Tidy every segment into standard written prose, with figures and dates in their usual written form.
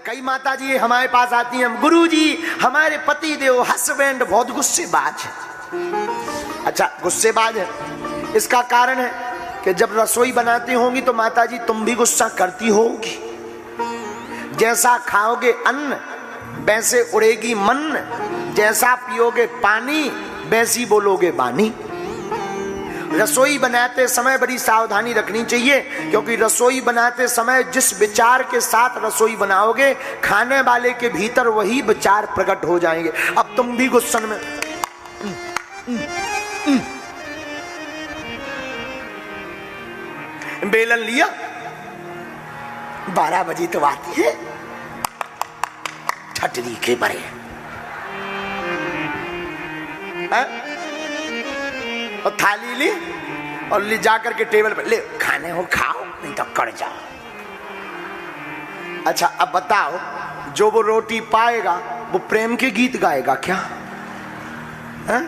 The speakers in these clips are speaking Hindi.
कई माता जी हमारे पास आती हैं, गुरु जी हमारे पति देव हस्बैंड बहुत गुस्सेबाज है। अच्छा, गुस्सेबाज है, इसका कारण है कि जब रसोई बनाती होंगी तो माता जी तुम भी गुस्सा करती होगी। जैसा खाओगे अन्न वैसे उड़ेगी मन, जैसा पियोगे पानी वैसी बोलोगे बानी। रसोई बनाते समय बड़ी सावधानी रखनी चाहिए, क्योंकि रसोई बनाते समय जिस विचार के साथ रसोई बनाओगे खाने वाले के भीतर वही विचार प्रकट हो जाएंगे। अब तुम भी गुस्सन में बेलन लिया, 12 बजे तो आती है छटरी के बड़े और थाली ली और ले जाकर के टेबल पर ले, खाने हो खाओ नहीं तो कड़ जाओ। अच्छा, अब बताओ जो वो रोटी पाएगा वो प्रेम के गीत गाएगा क्या? है?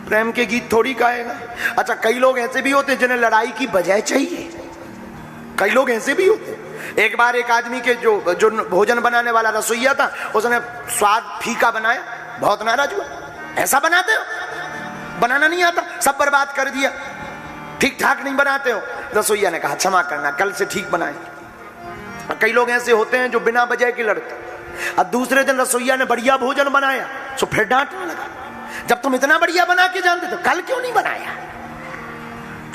प्रेम के गीत थोड़ी गाएगा। अच्छा, कई लोग ऐसे भी होते हैं जिन्हें लड़ाई की बजाय चाहिए, कई लोग ऐसे भी होते हैं। एक बार एक आदमी के जो भोजन बनाने वाला रसोइया था, उसने स्वाद फीका बनाया, बहुत नाराज हुआ। ऐसा बनाते हो, बनाना नहीं आता, सब बर्बाद कर दिया, ठीक ठाक नहीं बनाते हो। रसोइया ने कहा क्षमा करना, कल से ठीक बनाए। कई लोग ऐसे होते हैं जो बिना वजह के लड़ते। अब दूसरे दिन रसोइया ने बढ़िया भोजन बनाया तो फिर डांटने लगा, जब तुम इतना बढ़िया बना के जानते तो कल क्यों नहीं बनाया?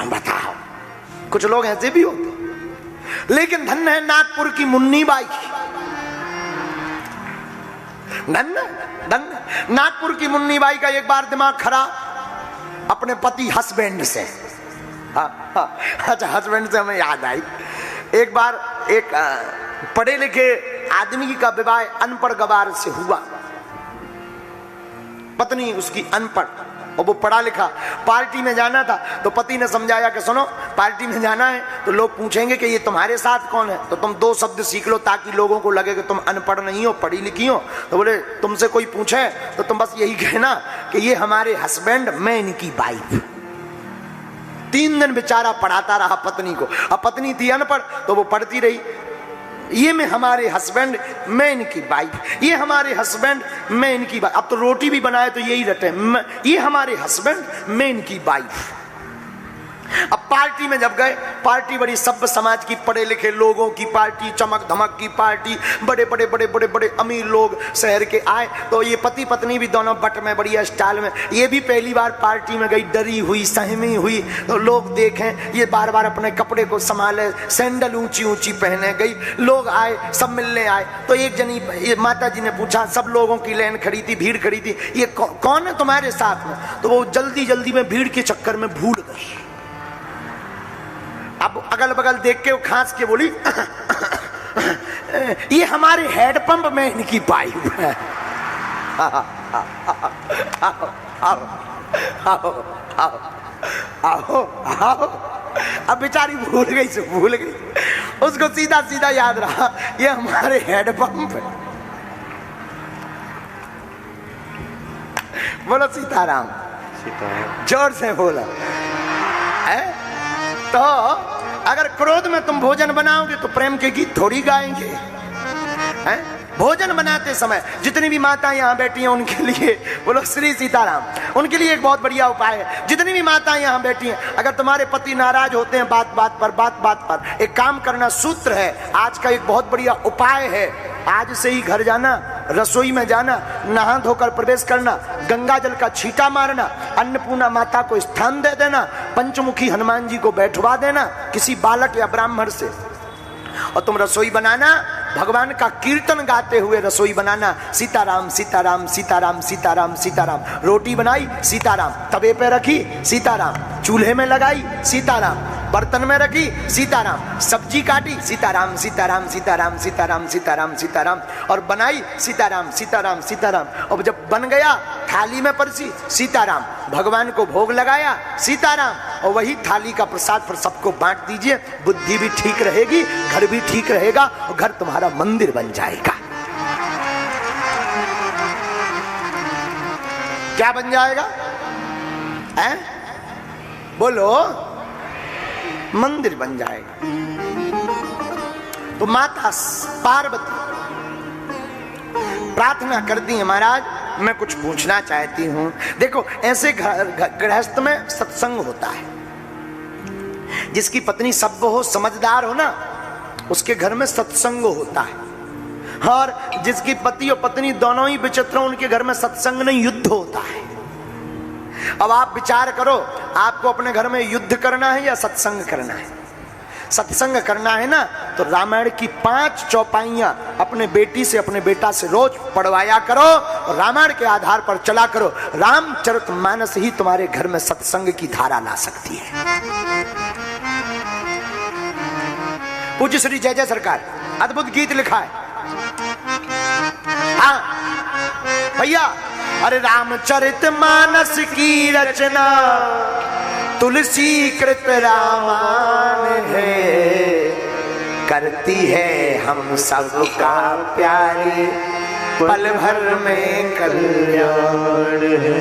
हम बताओ, कुछ लोग ऐसे भी होते। लेकिन धन है नागपुर की मुन्नी बाई, धन नागपुर की मुन्नी बाई का एक बार दिमाग खराब अपने पति हस्बैंड से। अच्छा, हस्बैंड से हमें याद आई, एक बार एक पढ़े लिखे आदमी का विवाह अनपढ़ गवार से हुआ। पत्नी उसकी अनपढ़ और वो पढ़ा लिखा। पार्टी में जाना था तो पति ने समझाया कि सुनो, पार्टी में जाना है तो लोग पूछेंगे कि ये तुम्हारे साथ कौन है, तो तुम 2 शब्द सीख लो ताकि लोगों को लगे कि तुम अनपढ़ नहीं हो, पढ़ी लिखी हो। तो बोले तुमसे कोई पूछे तो तुम बस यही कहना कि ये हमारे हस्बैंड, मैं इनकी वाइफ। 3 दिन बेचारा पढ़ाता रहा पत्नी को। अब पत्नी थी अनपढ़ तो वो पढ़ती रही, ये मैं हमारे हस्बैंड, मैं इनकी वाइफ, ये हमारे हस्बैंड, मैं इनकी वाइफ। अब तो रोटी भी बनाए तो यही रटे, ये हमारे हस्बैंड, मैं इनकी वाइफ। अब पार्टी में जब गए, पार्टी बड़ी सभ्य समाज की, पढ़े लिखे लोगों की पार्टी, चमक धमक की पार्टी, बड़े बड़े बड़े बड़े बड़े अमीर लोग शहर के आए। तो ये पति पत्नी भी दोनों बट में बढ़िया स्टाइल में, ये भी पहली बार पार्टी में गई, डरी हुई सहमी हुई। तो लोग देखें, ये बार बार अपने कपड़े को संभाले, सैंडल ऊंची ऊंची पहने गई। लोग आए, सब मिलने आए। तो एक जनी ये माता जी ने पूछा, सब लोगों की लाइन खड़ी थी, भीड़ खड़ी थी, ये कौन है तुम्हारे साथ में? तो वो जल्दी जल्दी में भीड़ के चक्कर में भूल गई। अब अगल बगल देख के वो खांस के बोली, ये हमारे हेड पंप में इनकी पाइप है। आओ आओ आओ आओ आओ आओ। अब बेचारी भूल गई से भूल गई, उसको सीधा सीधा याद रहा ये हमारे हेड पंप है। बोलो सीताराम, सीताराम जोर से बोला है। तो अगर क्रोध में तुम भोजन बनाओगे तो प्रेम के गीत थोड़ी गाएंगे। हैं? भोजन बनाते समय जितनी भी माताएं यहाँ बैठी हैं उनके लिए बोलो श्री सीताराम, उनके लिए एक बहुत बढ़िया उपाय है। जितनी भी माताएं यहाँ बैठी हैं, अगर तुम्हारे पति नाराज होते हैं बात बात पर, एक काम करना, सूत्र है आज का, एक बहुत बढ़िया उपाय है। आज से ही घर जाना, रसोई में जाना, नहा धोकर प्रवेश करना, गंगा जल का छींटा मारना, अन्नपूर्णा माता को स्थान दे देना, पंचमुखी हनुमान जी को बैठवा देना किसी बालक या ब्राह्मण से, और तुम रसोई बनाना, भगवान का कीर्तन गाते हुए रसोई बनाना। सीताराम सीताराम सीताराम सीताराम सीताराम। रोटी बनाई, सीताराम। तवे पे रखी, सीताराम। चूल्हे में लगाई, सीताराम। बर्तन में रखी, सीताराम। सब्जी काटी, सीताराम सीताराम सीताराम सीताराम सीताराम सीताराम। और बनाई, सीताराम सीताराम सीताराम। और जब बन गया, थाली में परसी, सीताराम। भगवान को भोग लगाया, सीताराम। और वही थाली का प्रसाद पर सबको बांट दीजिए। बुद्धि भी ठीक रहेगी, घर भी ठीक रहेगा, और घर तुम्हारा मंदिर बन जाएगा। क्या बन जाएगा? हैं? बोलो, मंदिर बन जाएगा। तो माता पार्वती प्रार्थना करती हैं महाराज मैं कुछ पूछना चाहती हूं। देखो ऐसे गृहस्थ में सत्संग होता है, जिसकी पत्नी सभ्य हो समझदार हो ना उसके घर में सत्संग होता है, और जिसकी पति और पत्नी दोनों ही विचित्र हो उनके घर में सत्संग नहीं युद्ध होता है। अब आप विचार करो आपको अपने घर में युद्ध करना है या सत्संग करना है। सत्संग करना है ना तो रामायण की 5 चौपाइयां अपने बेटी से अपने बेटा से रोज पढ़वाया करो और रामायण के आधार पर चला करो। रामचरितमानस ही तुम्हारे घर में सत्संग की धारा ला सकती है। पूज्य श्री जय जय सरकार अद्भुत गीत लिखा है। हाँ भैया, अरे रामचरितमानस की रचना तुलसी कृत रामायण है, करती है हम सबका प्यारे पल भर में कल्याण है।